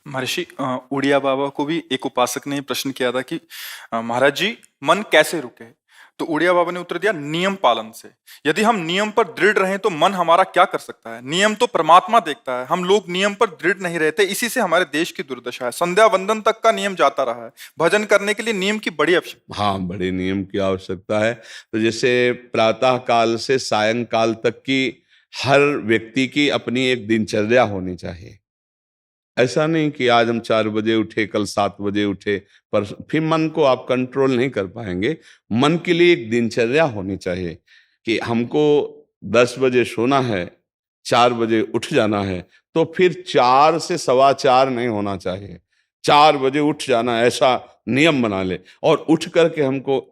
महर्षि उड़िया बाबा को भी एक उपासक ने प्रश्न किया था कि महाराज जी, मन कैसे रुके? तो उड़िया बाबा ने उत्तर दिया, नियम पालन से। यदि हम नियम पर दृढ़ रहें तो मन हमारा क्या कर सकता है? नियम तो परमात्मा देखता है। हम लोग नियम पर दृढ़ नहीं रहते, इसी से हमारे देश की दुर्दशा है। संध्या वंदन तक का नियम जाता रहा है। भजन करने के लिए नियम की बड़ी आवश्यकता। हाँ, बड़े नियम की आवश्यकता है। तो जैसे प्रातः काल से सायंकाल तक की हर व्यक्ति की अपनी एक दिनचर्या होनी चाहिए। ऐसा नहीं कि आज हम 4 बजे उठे, कल 7 बजे उठे, पर फिर मन को आप कंट्रोल नहीं कर पाएंगे। मन के लिए एक दिनचर्या होनी चाहिए कि हमको 10 बजे सोना है, 4 बजे उठ जाना है। तो फिर 4 से 4:15 नहीं होना चाहिए, 4 बजे उठ जाना, ऐसा नियम बना ले। और उठ करके हमको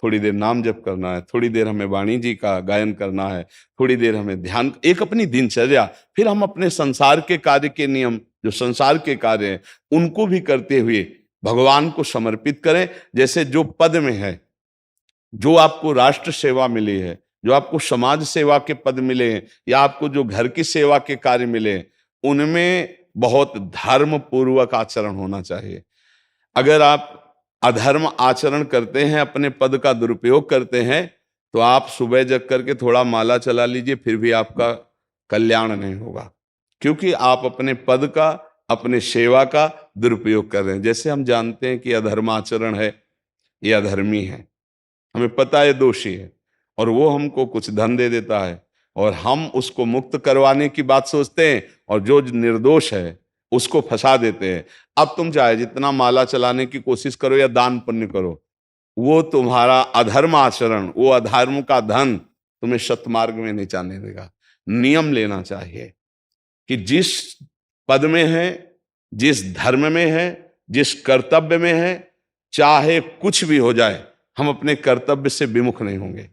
थोड़ी देर नाम जप करना है, थोड़ी देर हमें वाणी जी का गायन करना है, थोड़ी देर हमें ध्यान, एक अपनी दिनचर्या। फिर हम अपने संसार के कार्य के नियम, जो संसार के कार्य हैं, उनको भी करते हुए भगवान को समर्पित करें। जैसे जो पद में है, जो आपको राष्ट्र सेवा मिली है, जो आपको समाज सेवा के पद मिले हैं, या आपको जो घर की सेवा के कार्य मिले हैं, उनमें बहुत धर्म पूर्वक आचरण होना चाहिए। अगर आप अधर्म आचरण करते हैं, अपने पद का दुरुपयोग करते हैं, तो आप सुबह जग करके थोड़ा माला चला लीजिए, फिर भी आपका कल्याण नहीं होगा, क्योंकि आप अपने पद का, अपने सेवा का दुरुपयोग कर रहे हैं। जैसे हम जानते हैं कि अधर्म आचरण है, ये अधर्मी है, हमें पता है दोषी है, और वो हमको कुछ धन दे देता है, और हम उसको मुक्त करवाने की बात सोचते हैं, और जो निर्दोष है उसको फंसा देते हैं। अब तुम चाहे जितना माला चलाने की कोशिश करो या दान पुण्य करो, वो तुम्हारा अधर्म आचरण, वो अधर्म का धन तुम्हें सतमार्ग में नहीं जाने देगा। नियम लेना चाहिए कि जिस पद में है, जिस धर्म में है, जिस कर्तव्य में है, चाहे कुछ भी हो जाए, हम अपने कर्तव्य से विमुख नहीं होंगे।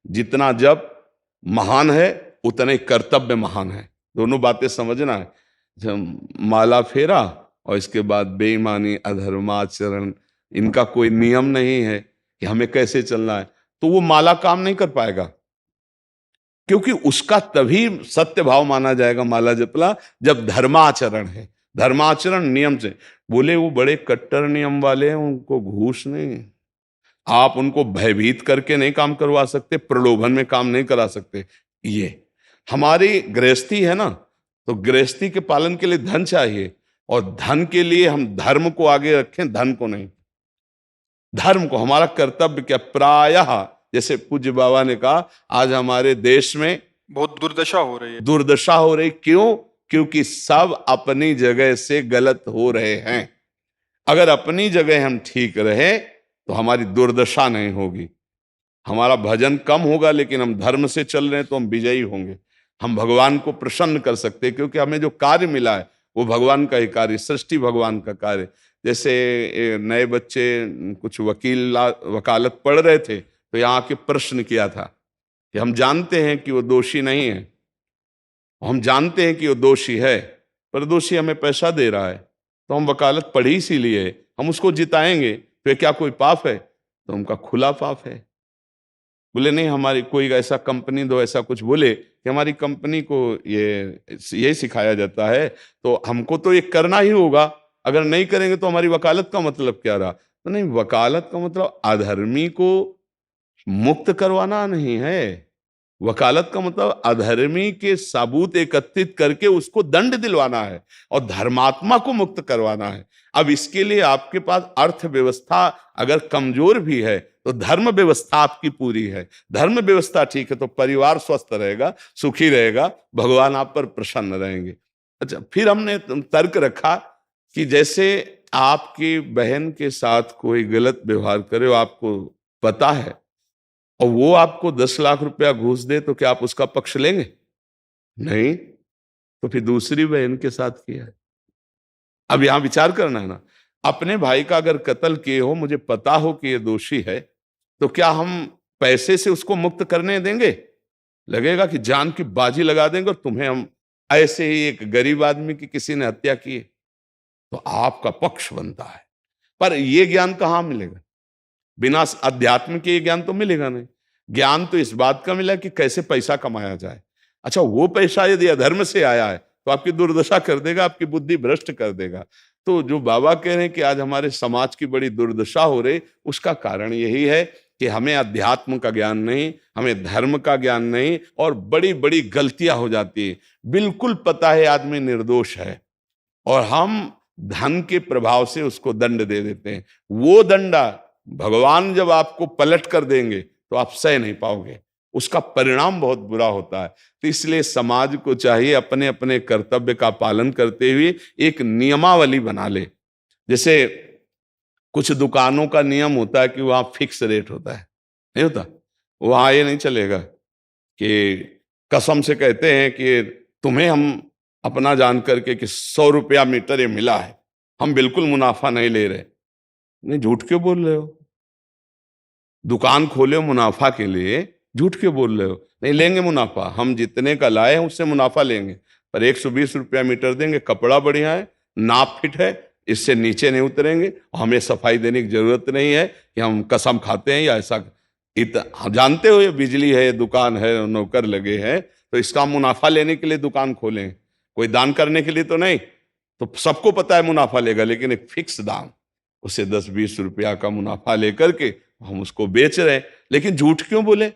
जितना जप महान है, उतने कर्तव्य महान है। दोनों बातें समझना है। जब माला फेरा और इसके बाद बेईमानी, अधर्माचरण, इनका कोई नियम नहीं है कि हमें कैसे चलना है, तो वो माला काम नहीं कर पाएगा, क्योंकि उसका तभी सत्य भाव माना जाएगा माला जपला जब धर्माचरण है। धर्माचरण नियम से। बोले वो बड़े कट्टर नियम वाले हैं, उनको घूस नहीं, आप उनको भयभीत करके नहीं काम करवा सकते, प्रलोभन में काम नहीं करा सकते। ये हमारी गृहस्थी है ना, तो गृहस्थी के पालन के लिए धन चाहिए, और धन के लिए हम धर्म को आगे रखें, धन को नहीं। धर्म को, हमारा कर्तव्य क्या, प्रायः जैसे पूज्य बाबा ने कहा, आज हमारे देश में बहुत दुर्दशा हो रही है। दुर्दशा हो रही, क्यों? क्योंकि सब अपनी जगह से गलत हो रहे हैं। अगर अपनी जगह हम ठीक रहे तो हमारी दुर्दशा नहीं होगी, हमारा भजन कम होगा, लेकिन हम धर्म से चल रहे हैं तो हम विजयी होंगे। हम भगवान को प्रसन्न कर सकते हैं, क्योंकि हमें जो कार्य मिला है वो भगवान का ही कार्य, सृष्टि भगवान का कार्य। जैसे नए बच्चे कुछ वकालत पढ़ रहे थे, तो यहाँ के प्रश्न किया था कि हम जानते हैं कि वो दोषी नहीं है, हम जानते हैं कि वो दोषी है, पर दोषी हमें पैसा दे रहा है, तो हम वकालत पढ़ी इसीलिए, हम उसको जिताएंगे, तो क्या कोई पाप है? तो उनका खुला पाप है। बोले नहीं, हमारी कोई ऐसा कंपनी दो, ऐसा कुछ बोले कि हमारी कंपनी को ये सिखाया जाता है, तो हमको तो ये करना ही होगा, अगर नहीं करेंगे तो हमारी वकालत का मतलब क्या रहा? तो नहीं, वकालत का मतलब अधर्मी को मुक्त करवाना नहीं है। वकालत का मतलब अधर्मी के सबूत एकत्रित करके उसको दंड दिलवाना है, और धर्मात्मा को मुक्त करवाना है। अब इसके लिए आपके पास अर्थव्यवस्था अगर कमजोर भी है, तो धर्म व्यवस्था आपकी पूरी है। धर्म व्यवस्था ठीक है तो परिवार स्वस्थ रहेगा, सुखी रहेगा, भगवान आप पर प्रसन्न रहेंगे। अच्छा, फिर हमने तर्क रखा कि जैसे आपकी बहन के साथ कोई गलत व्यवहार करे, आपको पता है, और वो आपको 10 लाख रुपया घूस दे, तो क्या आप उसका पक्ष लेंगे? नहीं। तो फिर दूसरी बहन के साथ किया है। अब यहां विचार करना है ना, अपने भाई का अगर कत्ल किए हो, मुझे पता हो कि ये दोषी है, तो क्या हम पैसे से उसको मुक्त करने देंगे? लगेगा कि जान की बाजी लगा देंगे, और तुम्हें हम, ऐसे ही एक गरीब आदमी की किसी ने हत्या की है, तो आपका पक्ष बनता है। पर यह ज्ञान कहां मिलेगा? बिना अध्यात्म के ये ज्ञान तो मिलेगा नहीं। ज्ञान तो इस बात का मिला कि कैसे पैसा कमाया जाए। अच्छा, वो पैसा यदि अधर्म से आया है तो आपकी दुर्दशा कर देगा, आपकी बुद्धि भ्रष्ट कर देगा। तो जो बाबा कह रहे हैं कि आज हमारे समाज की बड़ी दुर्दशा हो रही, उसका कारण यही है कि हमें अध्यात्म का ज्ञान नहीं, हमें धर्म का ज्ञान नहीं, और बड़ी बड़ी गलतियां हो जाती है। बिल्कुल पता है आदमी निर्दोष है और हम धन के प्रभाव से उसको दंड दे देते हैं। वो दंडा भगवान जब आपको पलट कर देंगे तो आप सह नहीं पाओगे, उसका परिणाम बहुत बुरा होता है। तो इसलिए समाज को चाहिए अपने अपने कर्तव्य का पालन करते हुए एक नियमावली बना ले। जैसे कुछ दुकानों का नियम होता है कि वहां फिक्स रेट होता है, नहीं होता? वहां ये नहीं चलेगा कि कसम से कहते हैं कि तुम्हें हम अपना जान करके कि 100 रुपया मीटर ये मिला है, हम बिल्कुल मुनाफा नहीं ले रहे। नहीं, झूठ क्यों बोल रहे हो? दुकान खोले हो मुनाफा के लिए, झूठ क्यों बोल रहे हो? नहीं लेंगे मुनाफा, हम जितने का लाए हैं उससे मुनाफा लेंगे, पर 120 रुपया मीटर देंगे, कपड़ा बढ़िया है, नाप फिट है, इससे नीचे नहीं उतरेंगे, हमें सफाई देने की जरूरत नहीं है कि हम कसम खाते हैं या ऐसा। हम जानते हो ये बिजली है, दुकान है, नौकर लगे हैं, तो इसका मुनाफा लेने के लिए दुकान खोलें, कोई दान करने के लिए तो नहीं। तो सबको पता है मुनाफा लेगा, लेकिन एक फिक्स दाम, उसे 10-20 रुपया का मुनाफा लेकर के हम उसको बेच रहे हैं। लेकिन झूठ क्यों बोले?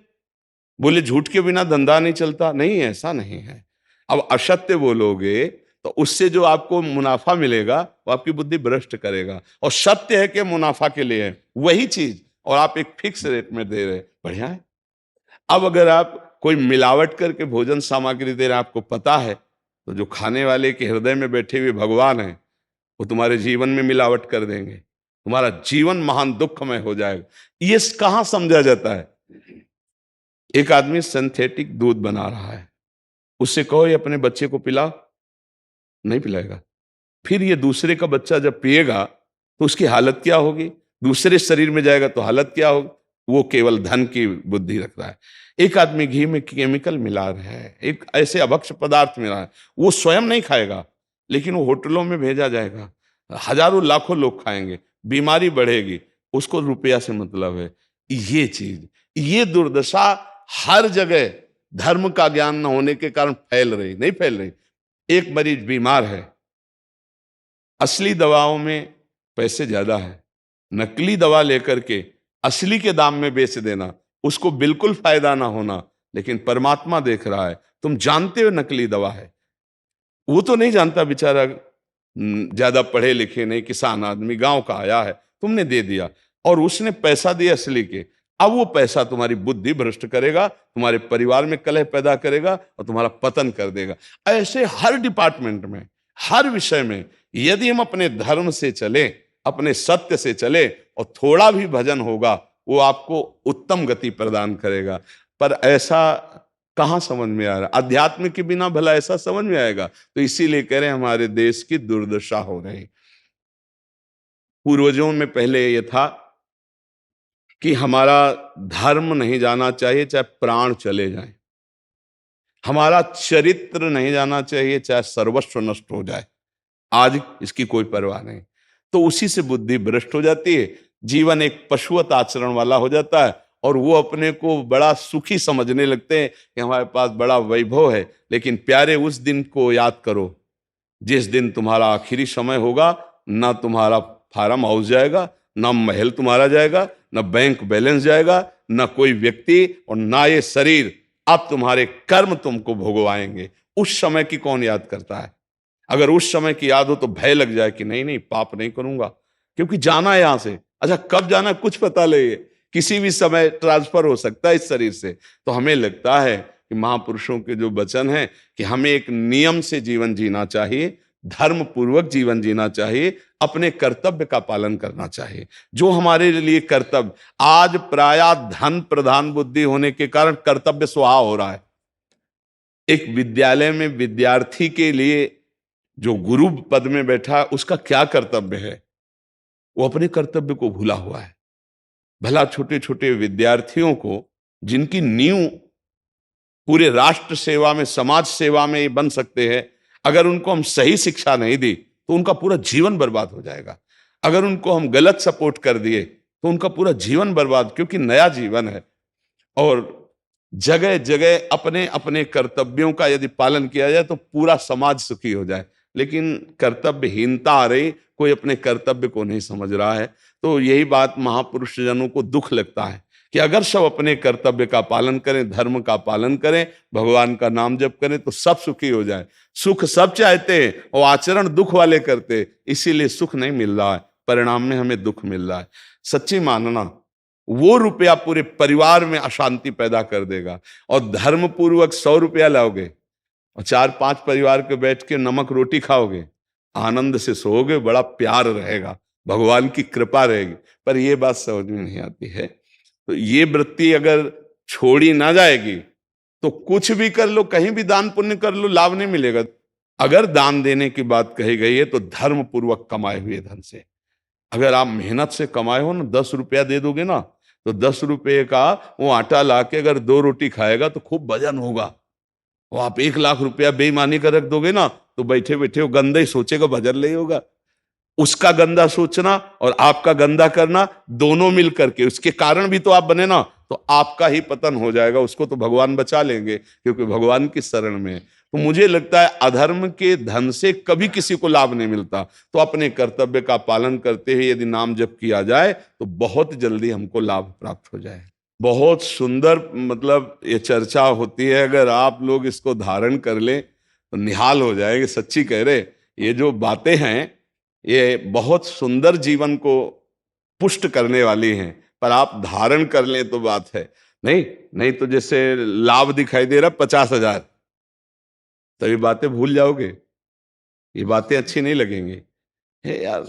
बोले झूठ के बिना धंधा नहीं चलता। नहीं, ऐसा नहीं है। अब असत्य बोलोगे तो उससे जो आपको मुनाफा मिलेगा वो आपकी बुद्धि भ्रष्ट करेगा, और सत्य है कि मुनाफा के लिए है वही चीज, और आप एक फिक्स रेट में दे रहे, बढ़िया है। अब अगर आप कोई मिलावट करके भोजन सामग्री दे रहे हैं, आपको पता है, तो जो खाने वाले के हृदय में बैठे हुए भगवान हैं वो तुम्हारे जीवन में मिलावट कर देंगे, तुम्हारा जीवन महान दुखमय हो जाएगा। ये कहां समझा जाता है? एक आदमी सिंथेटिक दूध बना रहा है, उससे कहो ये अपने बच्चे को पिला, नहीं पिलाएगा। फिर ये दूसरे का बच्चा जब पिएगा तो उसकी हालत क्या होगी? दूसरे शरीर में जाएगा तो हालत क्या होगी? वो केवल धन की बुद्धि रख रहा है। एक आदमी घी में केमिकल मिला रहा है, एक ऐसे अभक्ष पदार्थ मिला है, वो स्वयं नहीं खाएगा, लेकिन वो होटलों में भेजा जाएगा, हजारों लाखों लोग खाएंगे, बीमारी बढ़ेगी, उसको रुपया से मतलब है। ये चीज, ये दुर्दशा हर जगह धर्म का ज्ञान न होने के कारण फैल रही, नहीं फैल रही। एक मरीज बीमार है, असली दवाओं में पैसे ज्यादा है, नकली दवा लेकर के असली के दाम में बेच देना, उसको बिल्कुल फायदा ना होना। लेकिन परमात्मा देख रहा है, तुम जानते हो नकली दवा है, वो तो नहीं जानता बेचारा, ज्यादा पढ़े लिखे नहीं, किसान आदमी गांव का आया है, तुमने दे दिया और उसने पैसा दिया असली के। अब वो पैसा तुम्हारी बुद्धि भ्रष्ट करेगा, तुम्हारे परिवार में कलह पैदा करेगा और तुम्हारा पतन कर देगा। ऐसे हर डिपार्टमेंट में, हर विषय में यदि हम अपने धर्म से चले, अपने सत्य से चले और थोड़ा भी भजन होगा, वो आपको उत्तम गति प्रदान करेगा। पर ऐसा कहां समझ में आ रहा? अध्यात्म के बिना भला ऐसा समझ में आएगा? तो इसीलिए कह रहे हैं हमारे देश की दुर्दशा हो रही। पूर्वजों में पहले यह था कि हमारा धर्म नहीं जाना चाहिए चाहे प्राण चले जाएं, हमारा चरित्र नहीं जाना चाहिए चाहे सर्वस्व नष्ट हो जाए। आज इसकी कोई परवाह नहीं, तो उसी से बुद्धि भ्रष्ट हो जाती है, जीवन एक पशुवत आचरण वाला हो जाता है, और वो अपने को बड़ा सुखी समझने लगते हैं कि हमारे पास बड़ा वैभव है। लेकिन प्यारे, उस दिन को याद करो जिस दिन तुम्हारा आखिरी समय होगा, ना तुम्हारा फार्म हाउस जाएगा, ना महल तुम्हारा जाएगा, ना बैंक बैलेंस जाएगा, ना कोई व्यक्ति, और ना ये शरीर। अब तुम्हारे कर्म तुमको भोगवाएंगे। उस समय की कौन याद करता है? अगर उस समय की याद हो तो भय लग जाए कि नहीं नहीं, पाप नहीं करूंगा, क्योंकि जाना है यहां से। अच्छा, कब जाना कुछ पता नहीं, किसी भी समय ट्रांसफर हो सकता है इस शरीर से। तो हमें लगता है कि महापुरुषों के जो वचन हैं कि हमें एक नियम से जीवन जीना चाहिए, धर्म पूर्वक जीवन जीना चाहिए, अपने कर्तव्य का पालन करना चाहिए। जो हमारे लिए कर्तव्य, आज प्रायः धन प्रधान बुद्धि होने के कारण कर्तव्य स्वाहा हो रहा है। एक विद्यालय में विद्यार्थी के लिए जो गुरु पद में बैठा, उसका क्या कर्तव्य है? वो अपने कर्तव्य को भूला हुआ है। भला छोटे छोटे विद्यार्थियों को, जिनकी नींव पूरे राष्ट्र सेवा में, समाज सेवा में ये बन सकते हैं, अगर उनको हम सही शिक्षा नहीं दी तो उनका पूरा जीवन बर्बाद हो जाएगा। अगर उनको हम गलत सपोर्ट कर दिए तो उनका पूरा जीवन बर्बाद, क्योंकि नया जीवन है। और जगह जगह अपने अपने कर्तव्यों का यदि पालन किया जाए तो पूरा समाज सुखी हो जाए। लेकिन कर्तव्यहीनता आ रही, कोई अपने कर्तव्य को नहीं समझ रहा है। तो यही बात महापुरुष जनों को दुख लगता है कि अगर सब अपने कर्तव्य का पालन करें, धर्म का पालन करें, भगवान का नाम जप करें तो सब सुखी हो जाए। सुख सब चाहते हैं और आचरण दुख वाले करते हैं, इसीलिए सुख नहीं मिल रहा है, परिणाम में हमें दुख मिल रहा है। सच्ची मानना, वो रुपया पूरे परिवार में अशांति पैदा कर देगा। और धर्म पूर्वक 100 रुपया लाओगे और 4-5 परिवार के बैठ के नमक रोटी खाओगे, आनंद से सोओगे, बड़ा प्यार रहेगा, भगवान की कृपा रहेगी। पर ये बात समझ में नहीं आती है। तो ये वृत्ति अगर छोड़ी ना जाएगी तो कुछ भी कर लो, कहीं भी दान पुण्य कर लो, लाभ नहीं मिलेगा। अगर दान देने की बात कही गई है तो धर्म पूर्वक कमाए हुए धन से। अगर आप मेहनत से कमाए हो ना, 10 रुपया दे दोगे ना, तो 10 रुपये का वो आटा लाके अगर 2 रोटी खाएगा तो खूब वजन होगा। और आप 1 लाख रुपया बेईमानी का रख दोगे ना, तो बैठे बैठे वो गंदा ही सोचेगा, भजन नहीं होगा। उसका गंदा सोचना और आपका गंदा करना, दोनों मिल करके, उसके कारण भी तो आप बने ना, तो आपका ही पतन हो जाएगा। उसको तो भगवान बचा लेंगे क्योंकि भगवान की शरण में है। तो मुझे लगता है अधर्म के धन से कभी किसी को लाभ नहीं मिलता। तो अपने कर्तव्य का पालन करते हुए यदि नाम जप किया जाए तो बहुत जल्दी हमको लाभ प्राप्त हो जाए। बहुत सुंदर, मतलब ये चर्चा होती है, अगर आप लोग इसको धारण कर लें तो निहाल हो जाएंगे। सच्ची कह रहे, ये जो बातें हैं ये बहुत सुंदर जीवन को पुष्ट करने वाली हैं, पर आप धारण कर लें तो बात है। नहीं नहीं तो जैसे लाभ दिखाई दे रहा 50,000, तो ये बातें भूल जाओगे, ये बातें अच्छी नहीं लगेंगी। हे यार,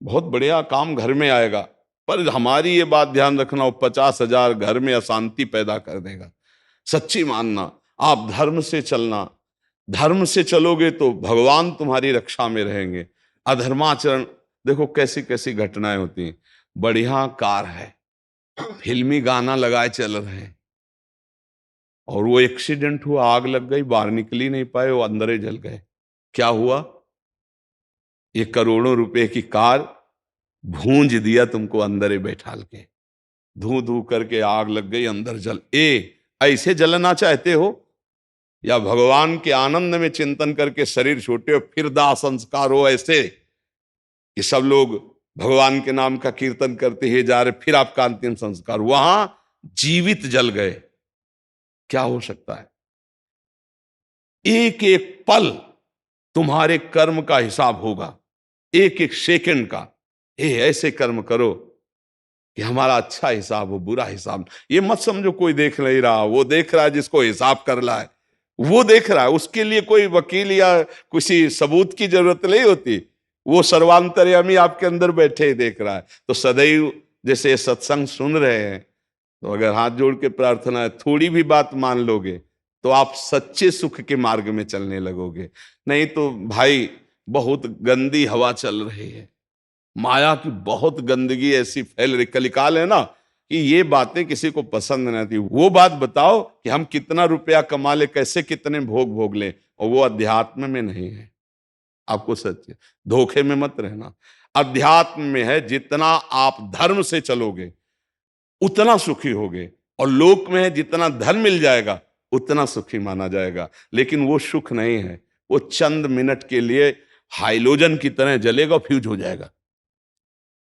बहुत बढ़िया काम घर में आएगा, पर हमारी ये बात ध्यान रखना, वो 50,000 घर में अशांति पैदा कर देगा। सच्ची मानना, आप धर्म से चलना, धर्म से चलोगे तो भगवान तुम्हारी रक्षा में रहेंगे। अधर्माचरण, देखो कैसी कैसी घटनाएं होती हैं। बढ़िया कार है, फिल्मी गाना लगाए चल रहे हैं, और वो एक्सीडेंट हुआ, आग लग गई, बाहर निकल ही नहीं पाए, वो अंदर ही जल गए। क्या हुआ? ये करोड़ों रुपए की कार भूंज दिया तुमको अंदर ही बैठाल के, धू धू करके आग लग गई, अंदर जल। ऐसे जलना चाहते हो या भगवान के आनंद में चिंतन करके शरीर छोटे हो फिर दाह संस्कार हो ऐसे कि सब लोग भगवान के नाम का कीर्तन करते ही जा रहे, फिर आपका अंतिम संस्कार वहां जीवित जल गए? क्या हो सकता है? एक एक पल तुम्हारे कर्म का हिसाब होगा, एक एक सेकंड का। ऐसे कर्म करो कि हमारा अच्छा हिसाब हो, बुरा हिसाब। ये मत समझो कोई देख नहीं रहा, वो देख रहा है जिसको हिसाब करना है, वो देख रहा है। उसके लिए कोई वकील या किसी सबूत की जरूरत नहीं होती, वो सर्वांतर्यामी आपके अंदर बैठे ही देख रहा है। तो सदैव जैसे सत्संग सुन रहे हैं, तो अगर हाथ जोड़ के प्रार्थना है, थोड़ी भी बात मान लोगे तो आप सच्चे सुख के मार्ग में चलने लगोगे। नहीं तो भाई बहुत गंदी हवा चल रही है, माया की बहुत गंदगी ऐसी फैल रही, कलिकाल है ना, कि ये बातें किसी को पसंद नहीं आती। वो बात बताओ कि हम कितना रुपया कमा ले, कैसे कितने भोग भोग ले, और वो अध्यात्म में नहीं है। आपको सच धोखे में मत रहना, अध्यात्म में है। जितना आप धर्म से चलोगे उतना सुखी होगे, और लोक में है जितना धन मिल जाएगा उतना सुखी माना जाएगा। लेकिन वो सुख नहीं है, वो चंद मिनट के लिए हाइलोजन की तरह जलेगा, फ्यूज हो जाएगा।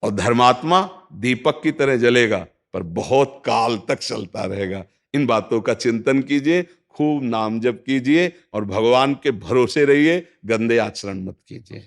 और धर्मात्मा दीपक की तरह जलेगा, पर बहुत काल तक चलता रहेगा। इन बातों का चिंतन कीजिए, खूब नाम जप कीजिए और भगवान के भरोसे रहिए, गंदे आचरण मत कीजिए।